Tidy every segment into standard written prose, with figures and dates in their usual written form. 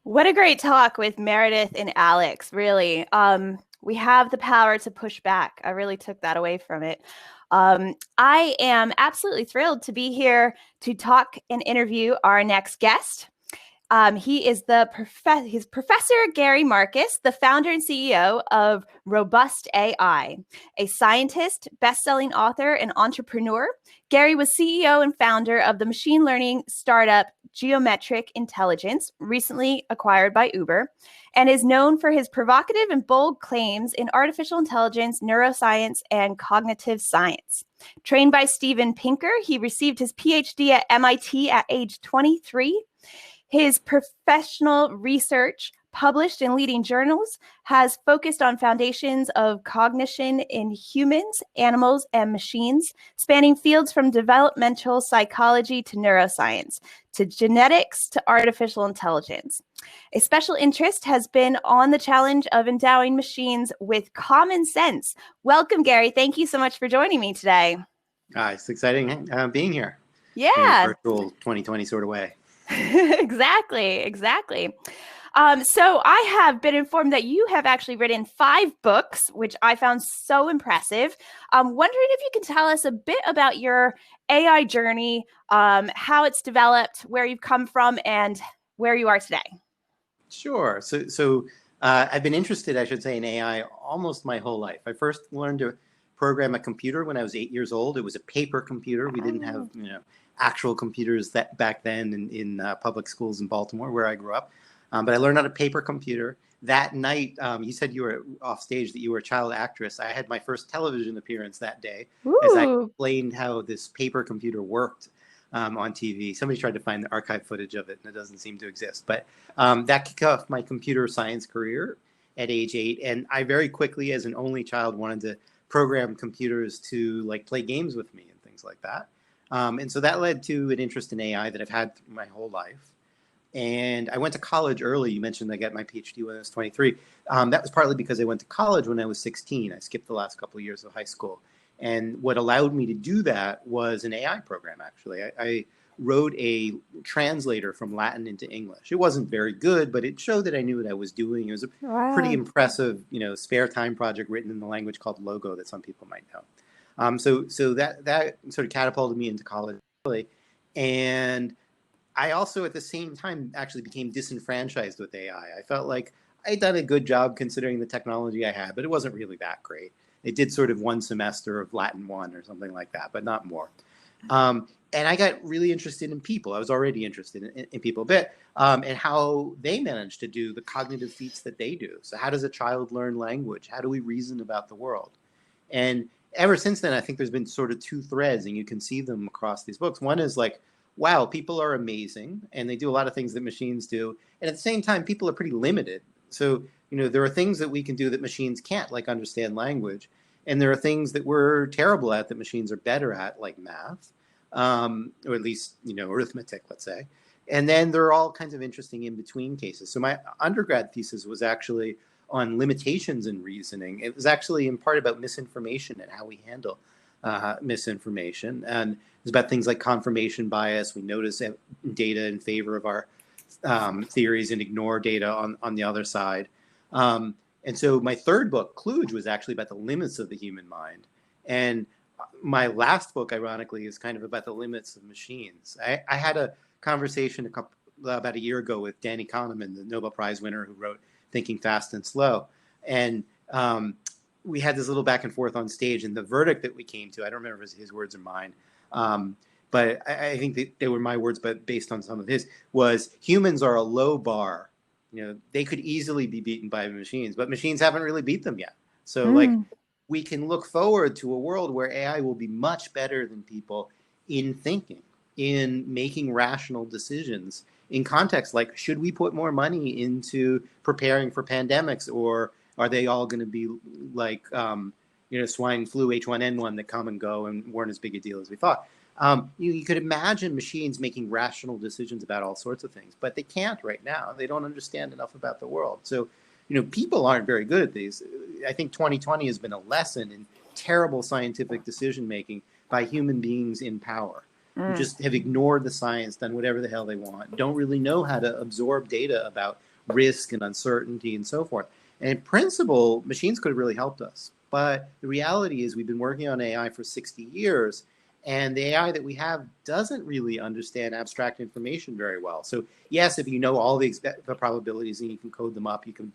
What a great talk with Meredith and Alex, really. We have the power to push back. I really took that away from it. I am absolutely thrilled to be here to talk and interview our next guest. He is his Professor Gary Marcus, the founder and CEO of Robust.AI, a scientist, best-selling author, and entrepreneur. Gary was CEO and founder of the machine learning startup Geometric Intelligence, recently acquired by Uber, and is known for his provocative and bold claims in artificial intelligence, neuroscience, and cognitive science. Trained by Steven Pinker, he received his PhD at MIT at age 23. His professional research, published in leading journals, has focused on foundations of cognition in humans, animals, and machines, spanning fields from developmental psychology to neuroscience, to genetics to artificial intelligence. A special interest has been on the challenge of endowing machines with common sense. Welcome, Gary. Thank you so much for joining me today. It's exciting being here. Yeah. In a virtual 2020 sort of way. Exactly. So I have been informed that you have actually written 5 books, which I found so impressive. I'm wondering if you can tell us a bit about your AI journey, how it's developed, where you've come from, and where you are today. Sure. So I've been interested, I should say, in AI almost my whole life. I first learned to program a computer when I was 8 years old. It was a paper computer. We didn't have, actual computers that back then in public schools in Baltimore, where I grew up. But I learned on a paper computer. That night, you said you were off stage, that you were a child actress. I had my first television appearance that day. Ooh. As I explained how this paper computer worked on TV. Somebody tried to find the archive footage of it, and it doesn't seem to exist. But that kicked off my computer science career at age 8. And I very quickly, as an only child, wanted to program computers to play games with me and things like that. And so that led to an interest in AI that I've had through my whole life. And I went to college early. You mentioned I got my PhD when I was 23. That was partly because I went to college when I was 16. I skipped the last couple of years of high school. And what allowed me to do that was an AI program, actually. I wrote a translator from Latin into English. It wasn't very good, but it showed that I knew what I was doing. It was a pretty impressive, spare time project written in the language called Logo that some people might know. So that sort of catapulted me into college, really. And I also, at the same time, actually became disenfranchised with AI. I felt like I'd done a good job considering the technology I had, but it wasn't really that great. It did sort of one semester of Latin 1 or something like that, but not more. And I got really interested in people. I was already interested in people a bit, and how they manage to do the cognitive feats that they do. So how does a child learn language? How do we reason about the world? And ever since then, I think there's been sort of 2 threads, and you can see them across these books. One is wow, people are amazing, and they do a lot of things that machines do. And at the same time, people are pretty limited. So, there are things that we can do that machines can't, like understand language. And there are things that we're terrible at that machines are better at, like math, or at least, arithmetic, let's say. And then there are all kinds of interesting in-between cases. So my undergrad thesis was actually on limitations in reasoning. It was actually in part about misinformation and how we handle misinformation. And it's about things like confirmation bias. We notice data in favor of our theories and ignore data on the other side. And so my third book, Kludge, was actually about the limits of the human mind. And my last book, ironically, is kind of about the limits of machines. I had a conversation about a year ago with Danny Kahneman, the Nobel Prize winner who wrote Thinking Fast and Slow. And we had this little back and forth on stage, and the verdict that we came to, I don't remember if it was his words or mine, but I think they were my words, but based on some of his, was humans are a low bar. They could easily be beaten by machines, but machines haven't really beat them yet. So we can look forward to a world where AI will be much better than people in thinking, in making rational decisions, in context like, should we put more money into preparing for pandemics, or are they all going to be like, swine flu, H1N1 that come and go and weren't as big a deal as we thought? You could imagine machines making rational decisions about all sorts of things, but they can't right now. They don't understand enough about the world. So, people aren't very good at these. I think 2020 has been a lesson in terrible scientific decision making by human beings in power. Who just have ignored the science, done whatever the hell they want, don't really know how to absorb data about risk and uncertainty and so forth. And in principle, machines could have really helped us. But the reality is we've been working on AI for 60 years, and the AI that we have doesn't really understand abstract information very well. So yes, if you know all the probabilities and you can code them up, you can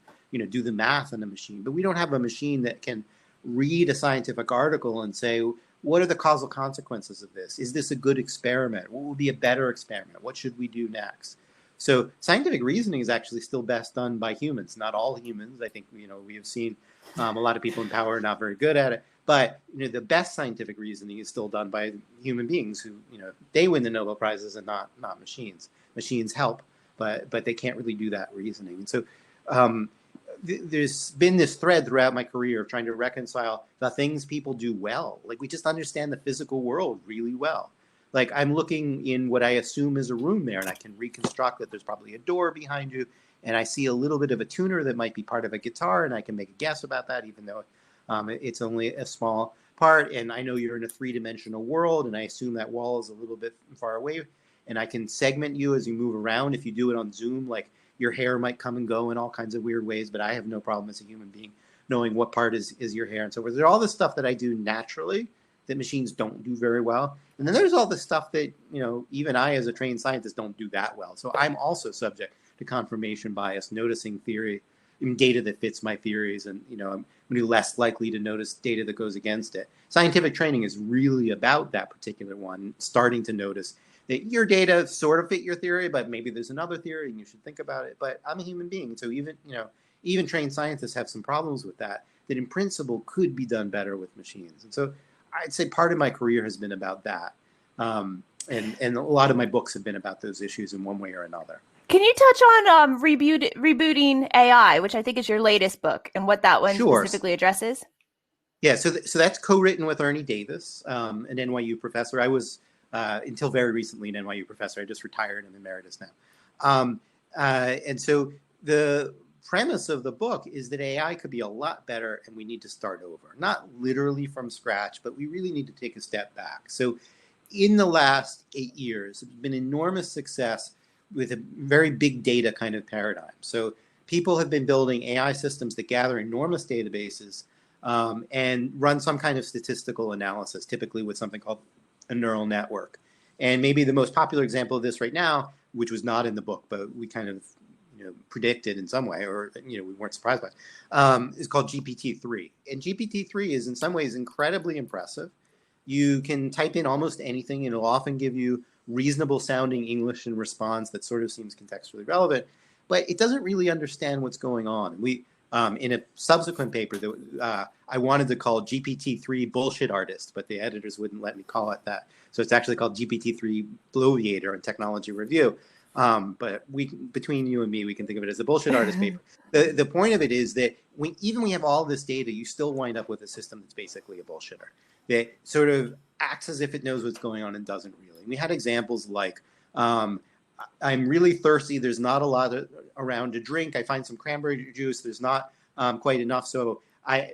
do the math on a machine. But we don't have a machine that can read a scientific article and say, what are the causal consequences of this? Is this a good experiment? What would be a better experiment? What should we do next? So scientific reasoning is actually still best done by humans, not all humans. I think we have seen a lot of people in power are not very good at it. But the best scientific reasoning is still done by human beings who they win the Nobel Prizes and not machines. Machines help, but they can't really do that reasoning. And so there's been this thread throughout my career of trying to reconcile the things people do well. Like we just understand the physical world really well. Like I'm looking in what I assume is a room there, and I can reconstruct that there's probably a door behind you, and I see a little bit of a tuner that might be part of a guitar, and I can make a guess about that, even though it's only a small part. And I know you're in a three-dimensional world, and I assume that wall is a little bit far away, and I can segment you as you move around. If you do it on Zoom, like your hair might come and go in all kinds of weird ways, but I have no problem as a human being knowing what part is your hair and so forth. There's all this stuff that I do naturally that machines don't do very well. And then there's all the stuff that, even I as a trained scientist don't do that well. So I'm also subject to confirmation bias, noticing theory, data that fits my theories, and I'm less likely to notice data that goes against it. Scientific training is really about that particular one, starting to notice that your data sort of fit your theory, but maybe there's another theory and you should think about it. But I'm a human being, so even trained scientists have some problems with that in principle could be done better with machines. And so I'd say part of my career has been about that. And a lot of my books have been about those issues in one way or another. Can you touch on rebooting AI, which I think is your latest book, and what that one specifically addresses? Yeah, so that's co-written with Ernie Davis, an NYU professor. I was, until very recently, an NYU professor. I just retired and emeritus now. And so the premise of the book is that AI could be a lot better and we need to start over. Not literally from scratch, but we really need to take a step back. So in the last 8 years, there's been enormous success with a very big data kind of paradigm. So people have been building AI systems that gather enormous databases and run some kind of statistical analysis, typically with something called a neural network. And maybe the most popular example of this right now, which was not in the book, but we kind of predicted in some way, or we weren't surprised by, is called GPT-3. And GPT-3 is in some ways incredibly impressive. You can type in almost anything, and it'll often give you reasonable sounding English in response that sort of seems contextually relevant, but it doesn't really understand what's going on. We, in a subsequent paper that I wanted to call GPT-3 bullshit artist, but the editors wouldn't let me call it that. So it's actually called GPT-3 bloviator in Technology Review. But between you and me, we can think of it as a bullshit artist paper. The point of it is that even when we have all this data, you still wind up with a system that's basically a bullshitter that sort of acts as if it knows what's going on and doesn't really. We had examples like, I'm really thirsty. There's not a lot around to drink. I find some cranberry juice. There's not quite enough, so I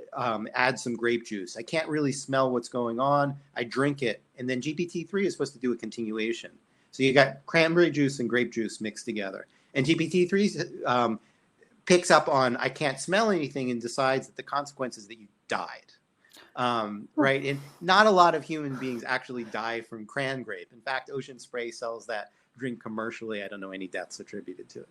add some grape juice. I can't really smell what's going on. I drink it, and then GPT-3 is supposed to do a continuation. So you got cranberry juice and grape juice mixed together. And GPT-3 picks up on I can't smell anything and decides that the consequence is that you died. Right? And not a lot of human beings actually die from cran grape. In fact, Ocean Spray sells that drink commercially. I don't know any deaths attributed to it.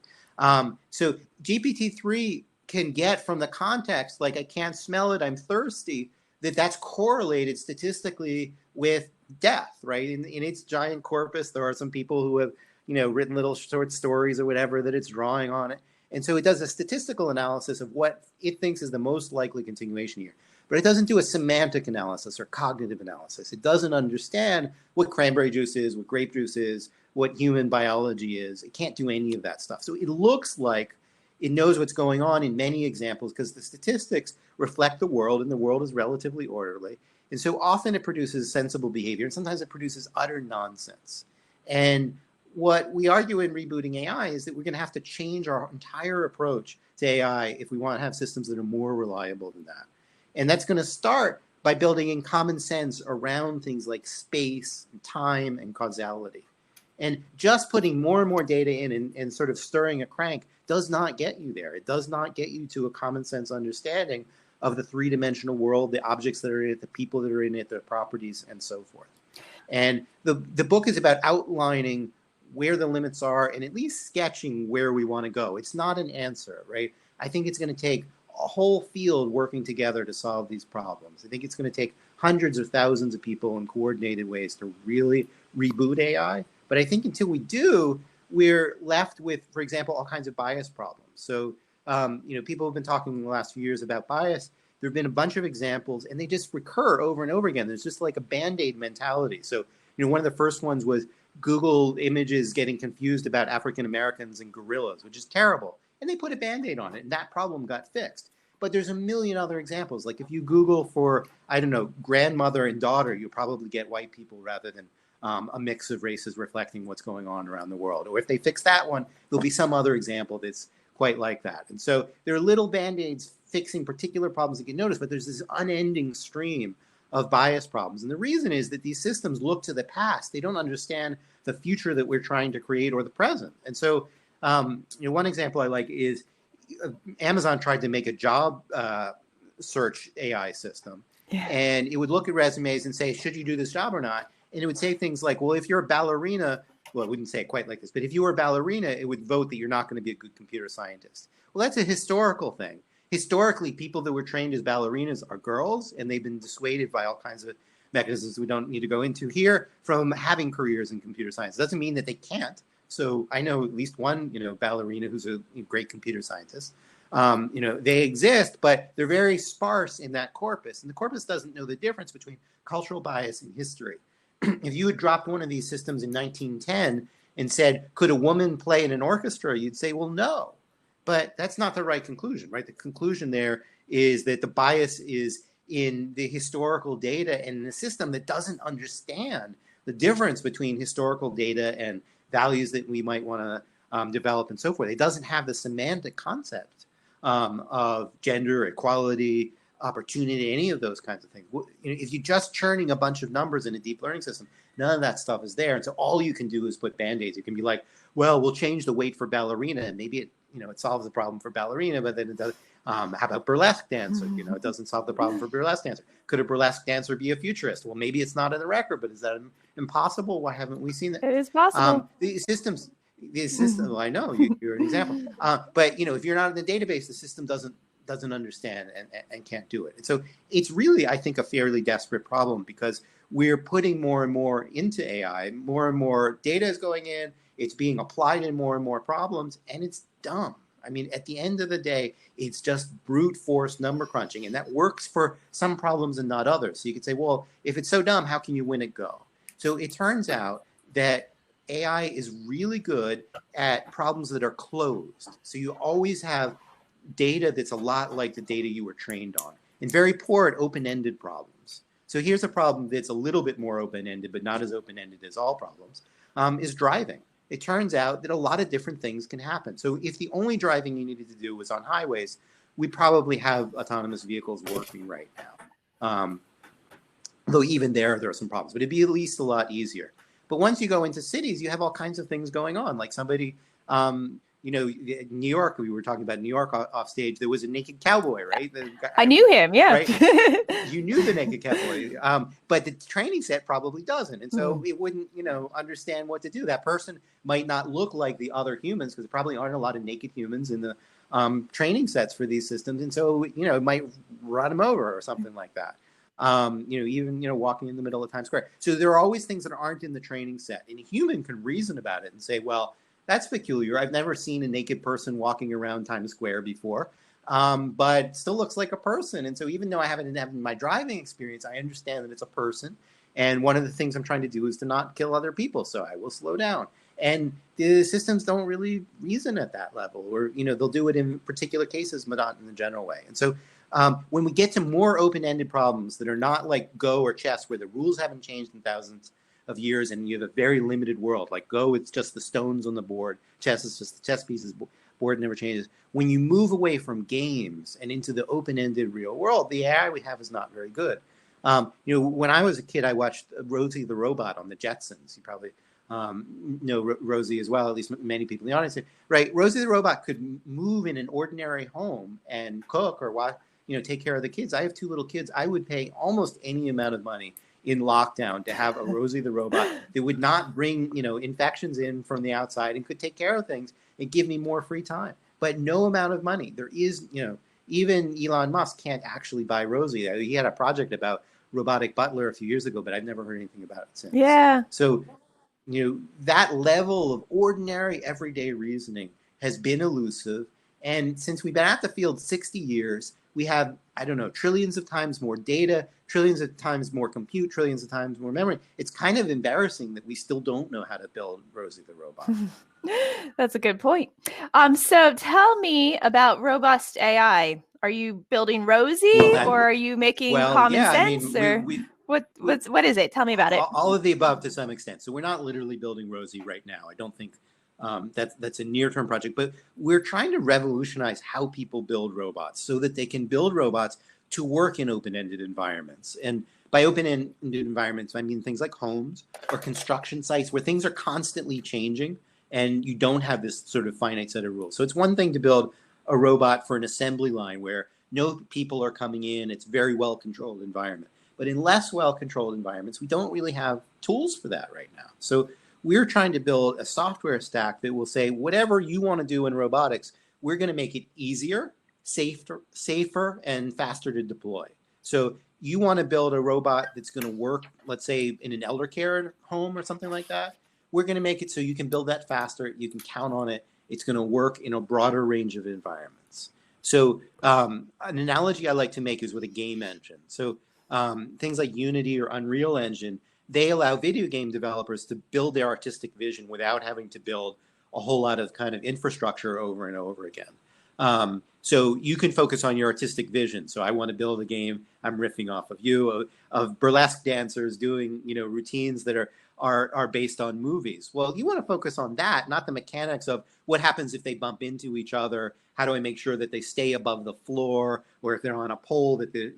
So GPT-3 can get from the context, like I can't smell it, I'm thirsty, that's correlated statistically with death, right? In its giant corpus, there are some people who have, written little short stories or whatever that it's drawing on it. And so it does a statistical analysis of what it thinks is the most likely continuation here. But it doesn't do a semantic analysis or cognitive analysis. It doesn't understand what cranberry juice is, what grape juice is, what human biology is. It can't do any of that stuff. So it looks like it knows what's going on in many examples because the statistics reflect the world and the world is relatively orderly. And so often it produces sensible behavior and sometimes it produces utter nonsense. And what we argue in rebooting AI is that we're going to have to change our entire approach to AI if we want to have systems that are more reliable than that. And that's going to start by building in common sense around things like space, and time, and causality. And just putting more and more data in and sort of stirring a crank does not get you there. It does not get you to a common sense understanding of the three-dimensional world, the objects that are in it, the people that are in it, their properties, and so forth. And the book is about outlining where the limits are and at least sketching where we want to go. It's not an answer, right? I think it's going to take a whole field working together to solve these problems. I think it's going to take hundreds of thousands of people in coordinated ways to really reboot AI. But I think until we do, we're left with, for example, all kinds of bias problems. So, people have been talking in the last few years about bias. There have been a bunch of examples, and they just recur over and over again. There's just like a Band-Aid mentality. So, one of the first ones was Google images getting confused about African Americans and gorillas, which is terrible. And they put a Band-Aid on it, and that problem got fixed. But there's a million other examples. Like if you Google for, I don't know, grandmother and daughter, you'll probably get white people rather than a mix of races reflecting what's going on around the world. Or if they fix that one, there'll be some other example that's quite like that. And so there are little Band-Aids fixing particular problems that get noticed, but there's this unending stream of bias problems. And the reason is that these systems look to the past. They don't understand the future that we're trying to create or the present. And so, one example I like is Amazon tried to make a job search AI system. Yeah. And it would look at resumes and say, should you do this job or not? And it would say things like, well, if you're a ballerina, well, it wouldn't say it quite like this, but if you were a ballerina, it would vote that you're not going to be a good computer scientist. Well, that's a historical thing. Historically, people that were trained as ballerinas are girls, and they've been dissuaded by all kinds of mechanisms we don't need to go into here from having careers in computer science. It doesn't mean that they can't. So I know at least one, ballerina who's a great computer scientist. They exist, but they're very sparse in that corpus. And the corpus doesn't know the difference between cultural bias and history. If you had dropped one of these systems in 1910 and said, could a woman play in an orchestra? You'd say, well, no. But that's not the right conclusion, right? The conclusion there is that the bias is in the historical data and in a system that doesn't understand the difference between historical data and values that we might want to develop and so forth. It doesn't have the semantic concept of gender, equality, opportunity, any of those kinds of things. If you're just churning a bunch of numbers in a deep learning system, none of that stuff is there. And so all you can do is put Band-Aids. You can be like, well, we'll change the weight for ballerina, and maybe it solves the problem for ballerina, but then it does. How about burlesque dancer? It doesn't solve the problem for burlesque dancer. Could a burlesque dancer be a futurist? Well, maybe it's not in the record, but is that impossible? Why haven't we seen that? It is possible. These systems, well, I know you're an example. But if you're not in the database, the system doesn't understand and can't do it. And so it's really, I think, a fairly desperate problem because we're putting more and more into AI, more and more data is going in, it's being applied in more and more problems, and it's dumb. I mean, at the end of the day, it's just brute force number crunching, and that works for some problems and not others. So you could say, well, if it's so dumb, how can you win it go? So it turns out that AI is really good at problems that are closed. So you always have data that's a lot like the data you were trained on, and very poor at open-ended problems. So here's a problem that's a little bit more open-ended, but not as open-ended as all problems, is driving. It turns out that a lot of different things can happen. So if the only driving you needed to do was on highways, we probably have autonomous vehicles working right now. Though even there are some problems, but it'd be at least a lot easier. But once you go into cities, you have all kinds of things going on. Like somebody, New York, we were talking about New York off stage, there was a naked cowboy, right? I knew him, yeah. Right? You knew the naked cowboy, but the training set probably doesn't. And so it wouldn't, understand what to do. That person might not look like the other humans because there probably aren't a lot of naked humans in the training sets for these systems. And so, it might run them over or something like that. Even walking in the middle of Times Square. So there are always things that aren't in the training set. And a human can reason about it and say, well, that's peculiar. I've never seen a naked person walking around Times Square before, but still looks like a person. And so even though I haven't had my driving experience, I understand that it's a person. And one of the things I'm trying to do is to not kill other people. So I will slow down. And the systems don't really reason at that level, or, they'll do it in particular cases, but not in the general way. And so when we get to more open-ended problems that are not like Go or chess, where the rules haven't changed in thousands of years and you have a very limited world, like Go, it's just the stones on the board. Chess is just the chess pieces, board never changes. When you move away from games and into the open-ended real world, the AI we have is not very good. When I was a kid, I watched Rosie the Robot on the Jetsons. You probably know Rosie as well, at least many people in the audience, right? Rosie the robot could move in an ordinary home and cook or watch, take care of the kids. I have 2 little kids. I would pay almost any amount of money in lockdown to have a Rosie the robot that would not bring, infections in from the outside and could take care of things and give me more free time. But no amount of money. There is, even Elon Musk can't actually buy Rosie. He had a project about robotic butler a few years ago, but I've never heard anything about it since. Yeah. So, that level of ordinary everyday reasoning has been elusive. And since we've been at the field 60 years, we have, I don't know, trillions of times more data, trillions of times more compute, trillions of times more memory. It's kind of embarrassing that we still don't know how to build Rosie the robot. That's a good point. So tell me about Robust.AI. Are you building Rosie, or are you making common sense? What is it? Tell me about it. All of the above to some extent. So we're not literally building Rosie right now. I don't think that's a near-term project, but we're trying to revolutionize how people build robots so that they can build robots to work in open-ended environments. And by open-ended environments, I mean things like homes or construction sites where things are constantly changing and you don't have this sort of finite set of rules. So it's one thing to build a robot for an assembly line where no people are coming in, it's very well-controlled environment. But in less well-controlled environments, we don't really have tools for that right now. So we're trying to build a software stack that will say, whatever you want to do in robotics, we're going to make it easier, safer, and faster to deploy. So you want to build a robot that's going to work, let's say, in an elder care home or something like that. We're going to make it so you can build that faster. You can count on it. It's going to work in a broader range of environments. So an analogy I like to make is with a game engine. So things like Unity or Unreal Engine, they allow video game developers to build their artistic vision without having to build a whole lot of kind of infrastructure over and over again. So you can focus on your artistic vision. So I want to build a game, I'm riffing off of you, of burlesque dancers doing, routines that are based on movies. Well, you want to focus on that, not the mechanics of what happens if they bump into each other. How do I make sure that they stay above the floor, or if they're on a pole that they're,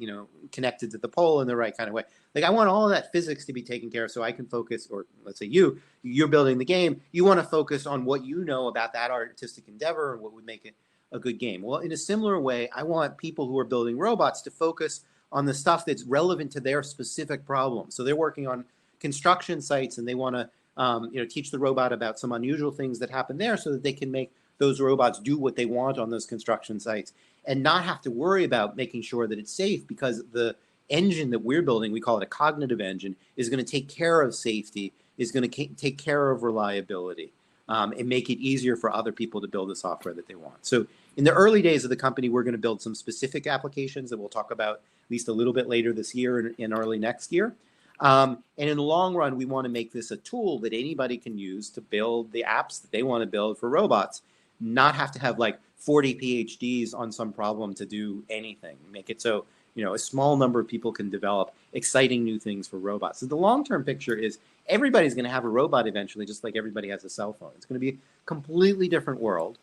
connected to the pole in the right kind of way. Like I want all of that physics to be taken care of so I can focus, or let's say you're building the game, you want to focus on what you know about that artistic endeavor and what would make it a good game. Well, in a similar way, I want people who are building robots to focus on the stuff that's relevant to their specific problem. So they're working on construction sites and they want to teach the robot about some unusual things that happen there so that they can make those robots do what they want on those construction sites and not have to worry about making sure that it's safe, because the engine that we're building, we call it a cognitive engine, is going to take care of safety, is going to take care of reliability, and make it easier for other people to build the software that they want. So in the early days of the company, we're going to build some specific applications that we'll talk about at least a little bit later this year and early next year. And in the long run, we want to make this a tool that anybody can use to build the apps that they want to build for robots, not have to have like 40 PhDs on some problem to do anything. Make it so, a small number of people can develop exciting new things for robots. So the long-term picture is everybody's going to have a robot eventually, just like everybody has a cell phone. It's going to be a completely different world.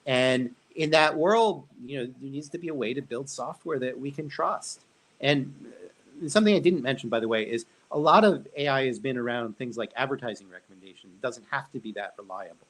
And in that world, there needs to be a way to build software that we can trust. And something I didn't mention, by the way, is a lot of AI has been around things like advertising recommendation. It doesn't have to be that reliable.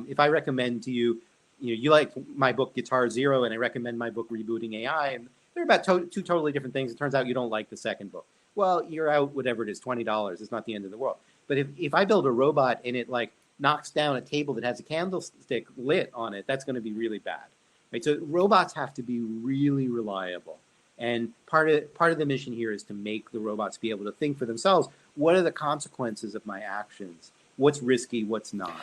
If I recommend to you, you like my book Guitar Zero, and I recommend my book Rebooting AI, and they're about two totally different things. It turns out you don't like the second book. Well, you're out whatever it is, $20. It's not the end of the world. But if I build a robot and it like knocks down a table that has a candlestick lit on it, that's going to be really bad. Right? So robots have to be really reliable. And part of the mission here is to make the robots be able to think for themselves. What are the consequences of my actions? What's risky? What's not?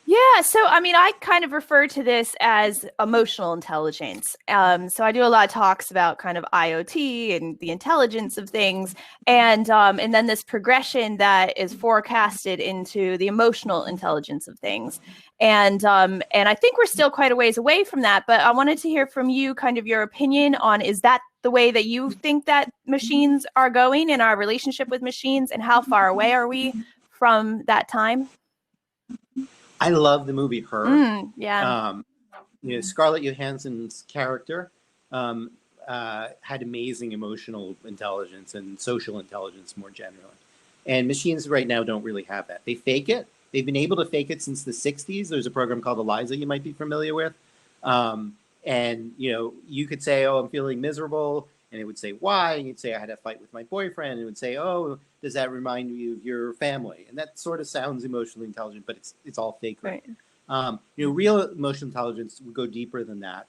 Yeah, so I mean, I kind of refer to this as emotional intelligence. So I do a lot of talks about kind of IoT and the intelligence of things, and then this progression that is forecasted into the emotional intelligence of things. And I think we're still quite a ways away from that. But I wanted to hear from you, kind of your opinion on, is that the way that you think that machines are going in our relationship with machines, and how far away are we from that time? I love the movie Her. Yeah. Scarlett Johansson's character had amazing emotional intelligence and social intelligence more generally. And machines right now don't really have that. They fake it. They've been able to fake it since the 60s. There's a program called ELIZA you might be familiar with. And you could say, "Oh, I'm feeling miserable," and it would say, "Why?" And you'd say, "I had a fight with my boyfriend." And it would say, "Oh, does that remind you of your family?" And that sort of sounds emotionally intelligent, but it's all fakery. Right. Real emotional intelligence would go deeper than that.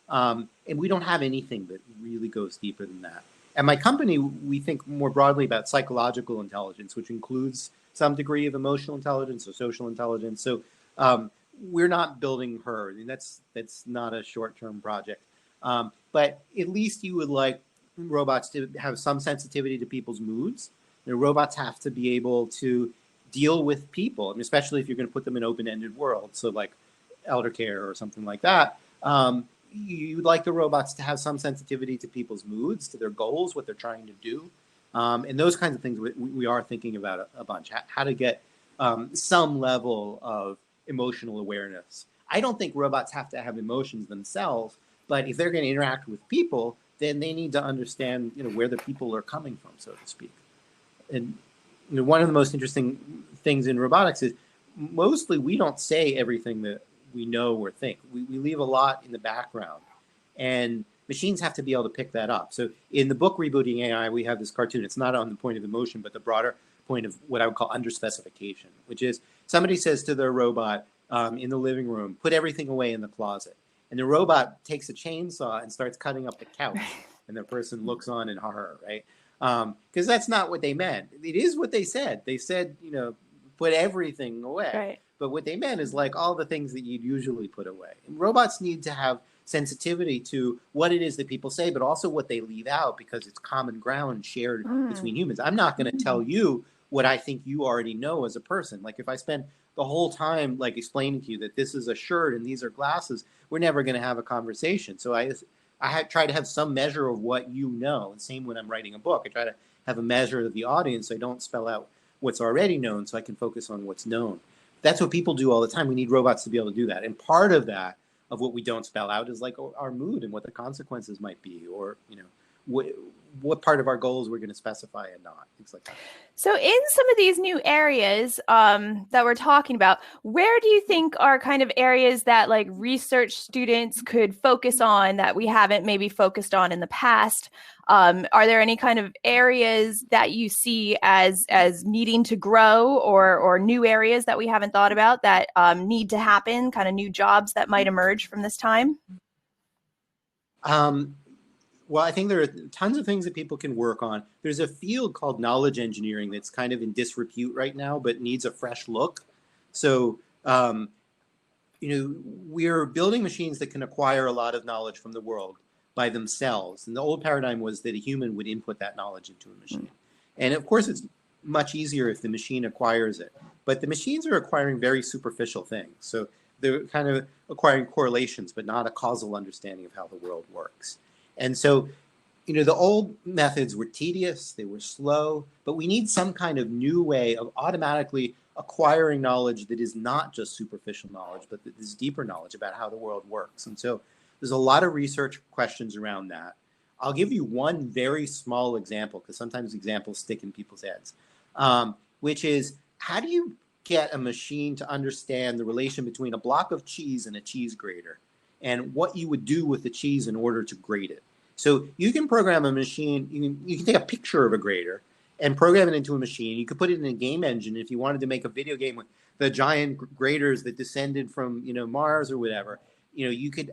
And we don't have anything that really goes deeper than that. At my company, we think more broadly about psychological intelligence, which includes some degree of emotional intelligence or social intelligence. So we're not building her. I mean, that's not a short-term project. But at least you would like robots to have some sensitivity to people's moods. Robots have to be able to deal with people, I mean, especially if you're going to put them in open-ended worlds, so like elder care or something like that. You'd like the robots to have some sensitivity to people's moods, to their goals, what they're trying to do. And those kinds of things we are thinking about a bunch, how to get some level of emotional awareness. I don't think robots have to have emotions themselves, but if they're going to interact with people, then they need to understand, where the people are coming from, so to speak. And one of the most interesting things in robotics is mostly we don't say everything that we know or think. We leave a lot in the background, and machines have to be able to pick that up. So in the book Rebooting AI, we have this cartoon. It's not on the point of emotion, but the broader point of what I would call underspecification, which is somebody says to their robot in the living room, "Put everything away in the closet." And the robot takes a chainsaw and starts cutting up the couch. And the person looks on in horror, right? Because that's not what they meant. It is what they said. They said, put everything away. Right. But what they meant is like all the things that you'd usually put away. And robots need to have sensitivity to what it is that people say, but also what they leave out, because it's common ground shared between humans. I'm not going to tell you what I think you already know as a person. Like if I spend the whole time like explaining to you that this is a shirt and these are glasses, we're never going to have a conversation. So I try to have some measure of what you know. And same when I'm writing a book. I try to have a measure of the audience. So I don't spell out what's already known, so I can focus on what's known. That's what people do all the time. We need robots to be able to do that. And part of that, of what we don't spell out, is like our mood and what the consequences might be, or what part of our goals we're going to specify and not, things like that. So in some of these new areas that we're talking about, where do you think are kind of areas that like research students could focus on that we haven't maybe focused on in the past? Are there any kind of areas that you see as needing to grow, or new areas that we haven't thought about that need to happen, kind of new jobs that might emerge from this time? Well, I think there are tons of things that people can work on. There's a field called knowledge engineering that's kind of in disrepute right now, but needs a fresh look. So, we're building machines that can acquire a lot of knowledge from the world by themselves. And the old paradigm was that a human would input that knowledge into a machine. And of course, it's much easier if the machine acquires it. But the machines are acquiring very superficial things. So they're kind of acquiring correlations, but not a causal understanding of how the world works. And so, the old methods were tedious, they were slow, but we need some kind of new way of automatically acquiring knowledge that is not just superficial knowledge, but that is deeper knowledge about how the world works. And so there's a lot of research questions around that. I'll give you one very small example, because sometimes examples stick in people's heads, which is, how do you get a machine to understand the relation between a block of cheese and a cheese grater, and what you would do with the cheese in order to grate it? So you can program a machine, you can take a picture of a grater and program it into a machine. You could put it in a game engine if you wanted to make a video game with the giant graters that descended from Mars or whatever. You could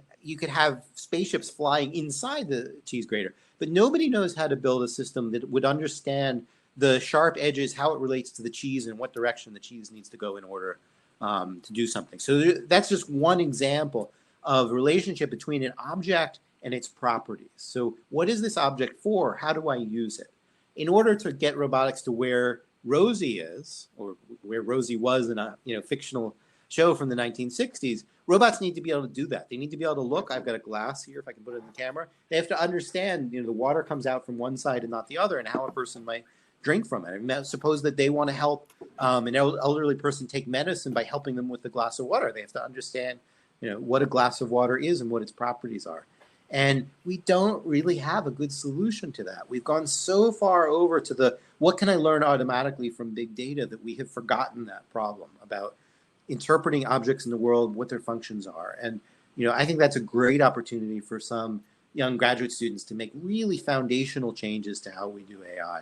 have spaceships flying inside the cheese grater, but nobody knows how to build a system that would understand the sharp edges, how it relates to the cheese, and what direction the cheese needs to go in order to do something. So that's just one example of the relationship between an object and its properties. So what is this object for? How do I use it? In order to get robotics to where Rosie is, or where Rosie was in a fictional show from the 1960s, robots need to be able to do that. They need to be able to look. I've got a glass here, if I can put it in the camera. They have to understand, the water comes out from one side and not the other, and how a person might drink from it. And suppose that they want to help an elderly person take medicine by helping them with a glass of water. They have to understand, what a glass of water is and what its properties are. And we don't really have a good solution to that. We've gone so far over to the what can I learn automatically from big data that we have forgotten that problem about interpreting objects in the world, what their functions are. And I think that's a great opportunity for some young graduate students to make really foundational changes to how we do AI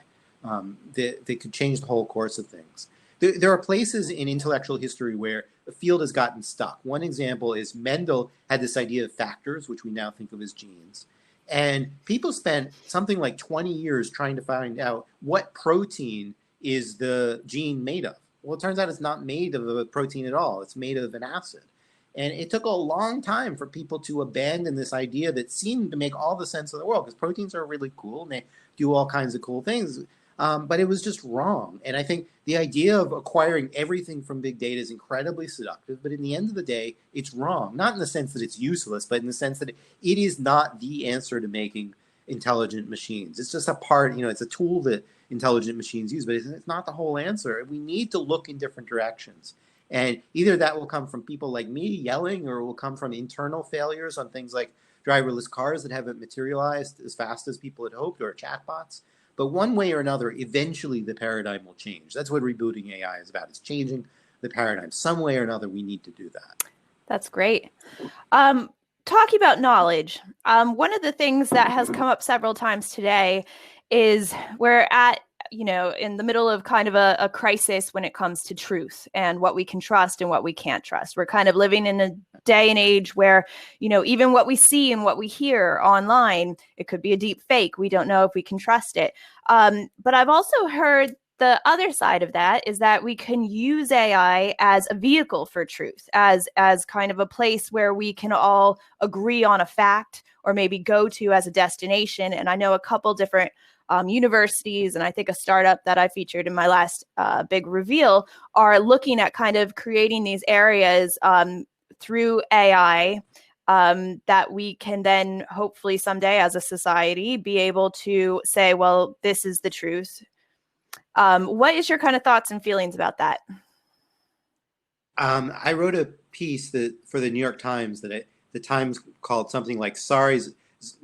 that could change the whole course of things. There are places in intellectual history where the field has gotten stuck. One example is Mendel had this idea of factors, which we now think of as genes. And people spent something like 20 years trying to find out what protein is the gene made of. Well, it turns out it's not made of a protein at all. It's made of an acid. And it took a long time for people to abandon this idea that seemed to make all the sense in the world, because proteins are really cool and they do all kinds of cool things. But it was just wrong. And I think the idea of acquiring everything from big data is incredibly seductive. But in the end of the day, it's wrong. Not in the sense that it's useless, but in the sense that it is not the answer to making intelligent machines. It's just a part, it's a tool that intelligent machines use, but it's not the whole answer. We need to look in different directions. And either that will come from people like me yelling, or it will come from internal failures on things like driverless cars that haven't materialized as fast as people had hoped, or chatbots. But one way or another, eventually the paradigm will change. That's what rebooting AI is about. It's changing the paradigm. Some way or another, we need to do that. That's great. Talking about knowledge, one of the things that has come up several times today is we're at, in the middle of kind of a crisis when it comes to truth and what we can trust and what we can't trust. We're kind of living in a day and age where, even what we see and what we hear online, it could be a deep fake. We don't know if we can trust it. But I've also heard the other side of that is that we can use AI as a vehicle for truth, as kind of a place where we can all agree on a fact or maybe go to as a destination. And I know a couple different universities, and I think a startup that I featured in my last big reveal, are looking at kind of creating these areas through AI that we can then hopefully someday as a society be able to say, well, this is the truth. What is your kind of thoughts and feelings about that? I wrote a piece for the New York Times the Times called something like "Sorry,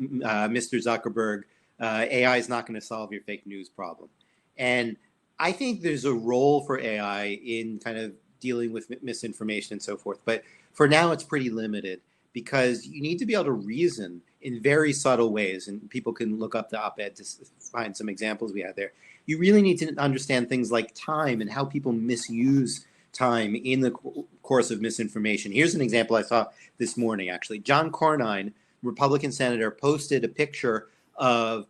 Mr. Zuckerberg, AI is not going to solve your fake news problem." And I think there's a role for AI in kind of dealing with misinformation and so forth. But for now, it's pretty limited, because you need to be able to reason in very subtle ways. And people can look up the op-ed to find some examples we had there. You really need to understand things like time and how people misuse time in the course of misinformation. Here's an example I saw this morning, actually. John Cornyn, Republican senator, posted a picture of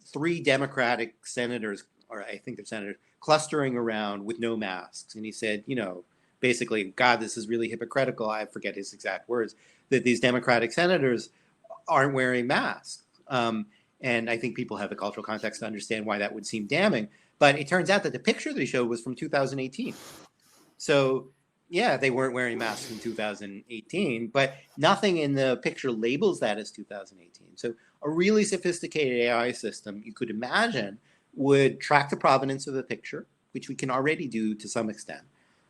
3 Democratic senators, or I think they're senators, clustering around with no masks. And he said, basically, God, this is really hypocritical. I forget his exact words, that these Democratic senators aren't wearing masks. And I think people have the cultural context to understand why that would seem damning. But it turns out that the picture they showed was from 2018. So, yeah, they weren't wearing masks in 2018, but nothing in the picture labels that as 2018. So a really sophisticated AI system, you could imagine, would track the provenance of the picture, which we can already do to some extent.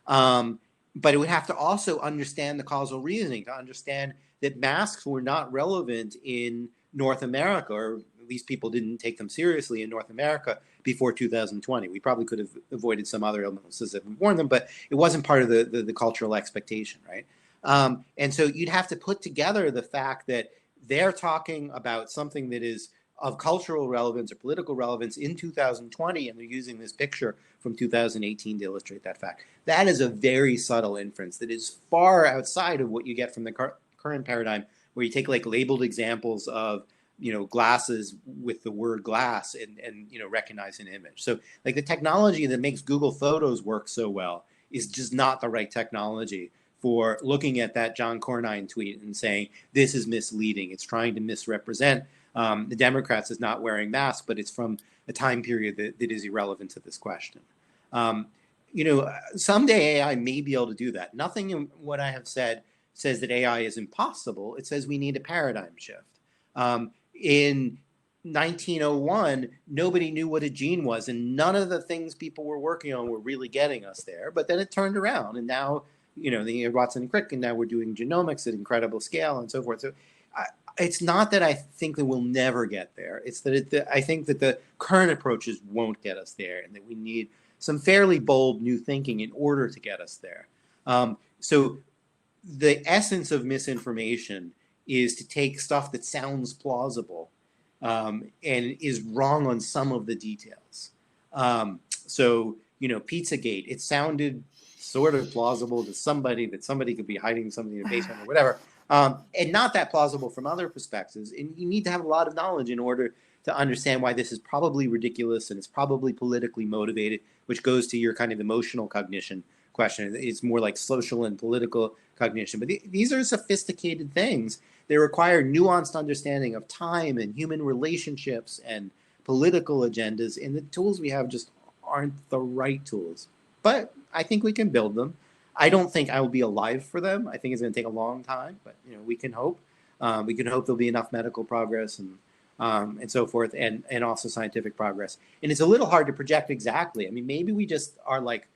But it would have to also understand the causal reasoning, to understand that masks were not relevant in North America, or at least people didn't take them seriously in North America before 2020. We probably could have avoided some other illnesses if we worn them, but it wasn't part of the cultural expectation, right? And so you'd have to put together the fact that they're talking about something that is of cultural relevance or political relevance in 2020, and they're using this picture from 2018 to illustrate that fact. That is a very subtle inference that is far outside of what you get from the current paradigm, where you take like labeled examples of glasses with the word glass and recognize an image. So like the technology that makes Google Photos work so well is just not the right technology for looking at that John Cornyn tweet and saying, this is misleading. It's trying to misrepresent the Democrats as not wearing masks, but it's from a time period that is irrelevant to this question. Someday AI may be able to do that. Nothing in what I have said says that AI is impossible. It says we need a paradigm shift. In 1901, nobody knew what a gene was, and none of the things people were working on were really getting us there. But then it turned around, and now, Watson and Crick, and now we're doing genomics at incredible scale and so forth. So it's not that I think that we'll never get there. It's that I think that the current approaches won't get us there, and that we need some fairly bold new thinking in order to get us there. So the essence of misinformation is to take stuff that sounds plausible and is wrong on some of the details. So, Pizzagate, it sounded sort of plausible to somebody that somebody could be hiding something in a basement or whatever, and not that plausible from other perspectives. And you need to have a lot of knowledge in order to understand why this is probably ridiculous and it's probably politically motivated, which goes to your kind of emotional cognition question. It's more like social and political cognition. But these are sophisticated things. They require nuanced understanding of time and human relationships and political agendas. And the tools we have just aren't the right tools. But I think we can build them. I don't think I will be alive for them. I think it's going to take a long time, but we can hope. We can hope there'll be enough medical progress and so forth, and also scientific progress. And it's a little hard to project exactly. I mean, maybe we just are like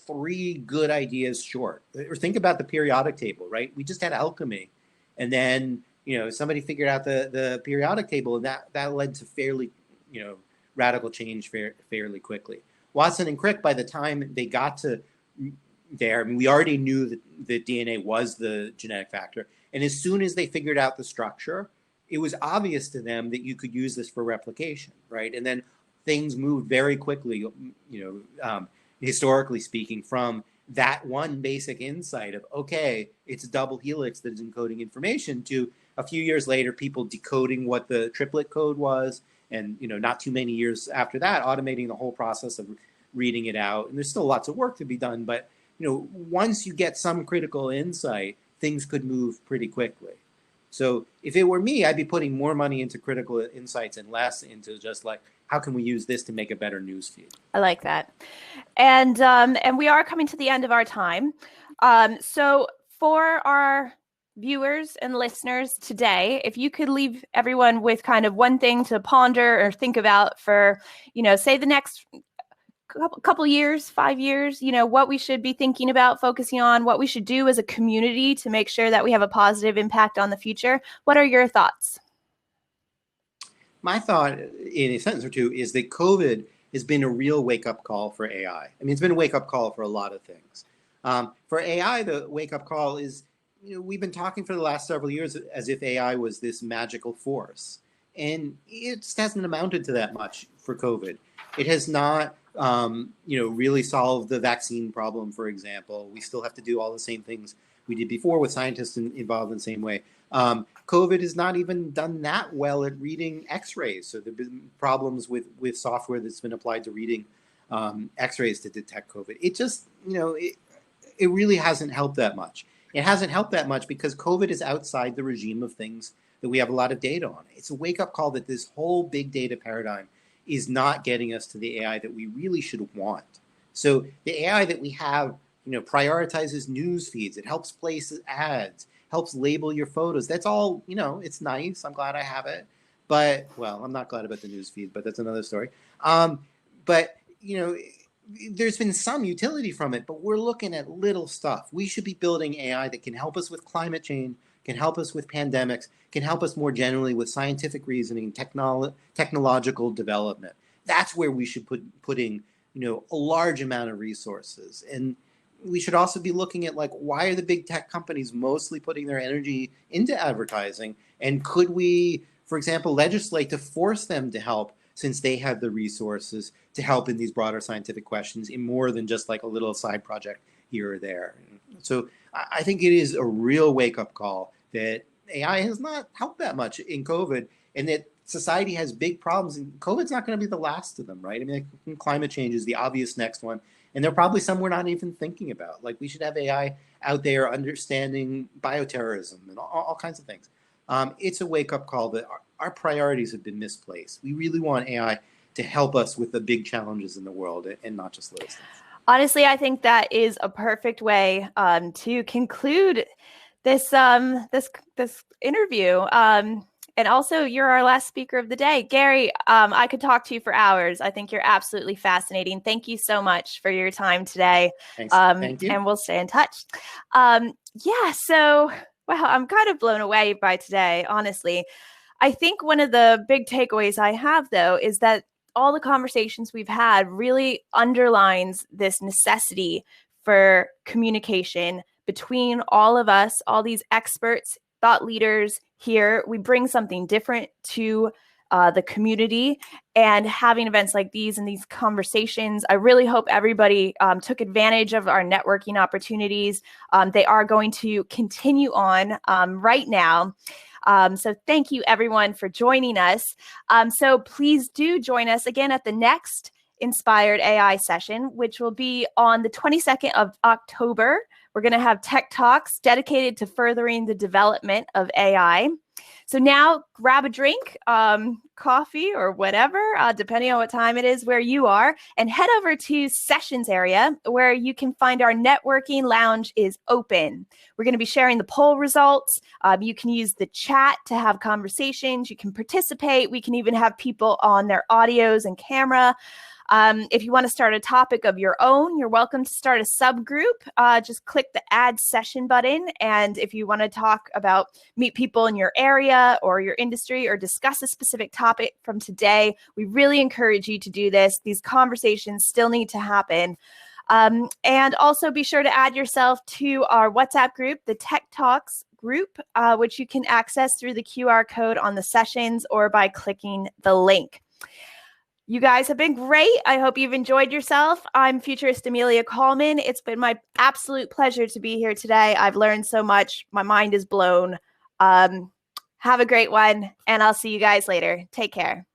3 good ideas short. Or think about the periodic table, right? We just had alchemy, and then somebody figured out the periodic table, and that led to fairly radical change fairly quickly. Watson and Crick, by the time they got to there, I mean, we already knew that DNA was the genetic factor, and as soon as they figured out the structure, it was obvious to them that you could use this for replication, right? And then things moved very quickly, historically speaking, from that one basic insight of, okay, it's a double helix that is encoding information, to a few years later, people decoding what the triplet code was, and not too many years after that, automating the whole process of reading it out. And there's still lots of work to be done, but once you get some critical insight, things could move pretty quickly. So if it were me, I'd be putting more money into critical insights and less into just like, how can we use this to make a better news feed? I like that. And we are coming to the end of our time. So for our viewers and listeners today, if you could leave everyone with kind of one thing to ponder or think about for, say the next couple years, 5 years, what we should be thinking about, focusing on, what we should do as a community to make sure that we have a positive impact on the future. What are your thoughts? My thought in a sentence or two is that COVID has been a real wake-up call for AI. I mean, it's been a wake-up call for a lot of things. For AI, the wake-up call is, we've been talking for the last several years as if AI was this magical force. And it just hasn't amounted to that much for COVID. It has not really solved the vaccine problem, for example. We still have to do all the same things we did before with scientists involved in the same way. COVID has not even done that well at reading X-rays. So there have been problems with software that's been applied to reading X-rays to detect COVID. It just, it really hasn't helped that much. It hasn't helped that much because COVID is outside the regime of things that we have a lot of data on. It's a wake-up call that this whole big data paradigm is not getting us to the AI that we really should want. So the AI that we have, prioritizes news feeds. It helps place ads, helps label your photos. That's all, it's nice. I'm glad I have it. But, well, I'm not glad about the news feed, but that's another story. But, there's been some utility from it, but we're looking at little stuff. We should be building AI that can help us with climate change, can help us with pandemics, can help us more generally with scientific reasoning, technological development. That's where we should putting, a large amount of resources. And we should also be looking at, like, why are the big tech companies mostly putting their energy into advertising? And could we, for example, legislate to force them to help, since they have the resources to help in these broader scientific questions in more than just like a little side project here or there? So I think it is a real wake-up call that AI has not helped that much in COVID, and that society has big problems, and COVID's not going to be the last of them, right? I mean, like, climate change is the obvious next one, and they're probably some we're not even thinking about. Like, we should have AI out there understanding bioterrorism and all kinds of things. It's a wake-up call that our priorities have been misplaced. We really want AI to help us with the big challenges in the world and not just little things. Honestly, I think that is a perfect way to conclude this this interview. And also, you're our last speaker of the day. Gary, I could talk to you for hours. I think you're absolutely fascinating. Thank you so much for your time today. Thanks. Thank you. And we'll stay in touch. So Wow, I'm kind of blown away by today, honestly. I think one of the big takeaways I have, though, is that all the conversations we've had really underlines this necessity for communication between all of us, all these experts, thought leaders here. We bring something different to the community, and having events like these and these conversations, I really hope everybody took advantage of our networking opportunities. They are going to continue on right now. So thank you everyone for joining us. So please do join us again at the next Inspired AI session, which will be on the 22nd of October. We're going to have tech talks dedicated to furthering the development of AI. So now grab a drink, coffee or whatever, depending on what time it is where you are, and head over to sessions area where you can find our networking lounge is open. We're going to be sharing the poll results. You can use the chat to have conversations. You can participate. We can even have people on their audios and camera. If you want to start a topic of your own, you're welcome to start a subgroup. Just click the add session button. And if you want to meet people in your area or your industry or discuss a specific topic from today, we really encourage you to do this. These conversations still need to happen. And also be sure to add yourself to our WhatsApp group, the Tech Talks group, which you can access through the QR code on the sessions or by clicking the link. You guys have been great. I hope you've enjoyed yourself. I'm Futurist Amelia Kallman. It's been my absolute pleasure to be here today. I've learned so much. My mind is blown. Have a great one, and I'll see you guys later. Take care.